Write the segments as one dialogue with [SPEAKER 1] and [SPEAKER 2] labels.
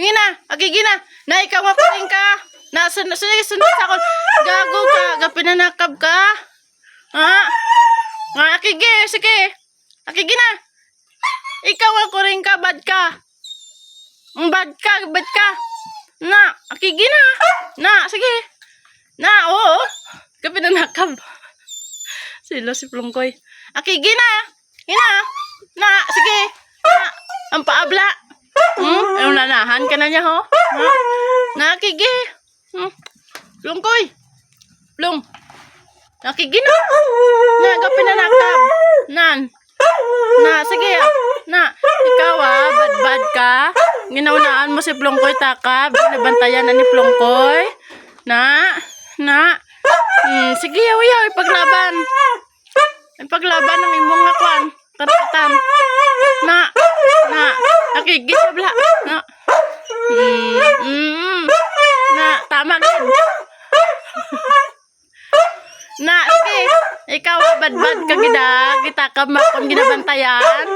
[SPEAKER 1] Hingi na. Agigi na. Na ikaw nga kuling ka. Sunod sa ako. Gago ka. Gapinanakab ka. Ha? Nga, akigi. Sige. Akigi na. Ikaw nga kuling ka. Bad ka. Bad ka. Na. Akigi na. Na. Sige. Na. Oo. Gapinanakab. Sila si Plongkoy. Akigi na. Hina. Na. Sige. Na. Ang paabla. Ano nanahan ka na niya ho? Ha? Nakigi. Plongkoy. Plong. Nakigi na. Nagapin na nakab. Nan. Na, sige. Na, ikaw bad ka. Ginaunaan mo si Plongkoy takab. Binabantayan na ni Plongkoy. Na. Sige, yaw. Ipaglaban. Ipaglaban ng imong akwan. Karapatan. Na. Nakigi sabla. Na. Na, tama din. Na, sige. Ikaw bad ka gida. Kita ka makon ginabantayan.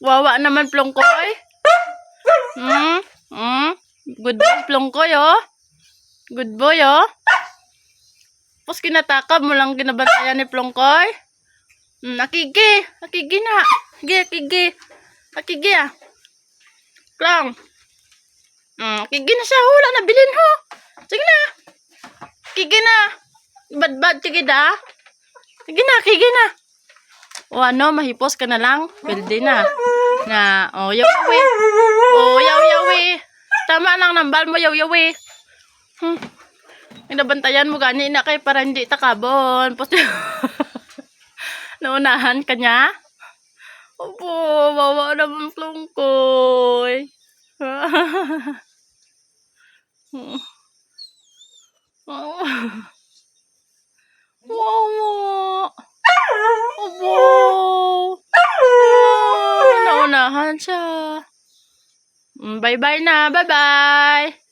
[SPEAKER 1] Wawa naman Plongkoy. Good boy Plongkoy Good boy Tapos kinatakab mo lang ginabantayan ni Plongkoy. Akigi na. Akigi Klong. Akigi na siya. Wala na bilin ho. Sige na. Akigi na. Bad sige da. Akigi na. O ano, mahipos ka na lang. Pwede na. Na, yawi. Yawi. Tama lang nambal mo, yawi. Inabantayan mo gani na kay para hindi takabon. Naunahan ka niya? Opo, wawa naman Plongkoy. Wawa. Opo. Naunahan siya. Bye-bye na. Bye-bye.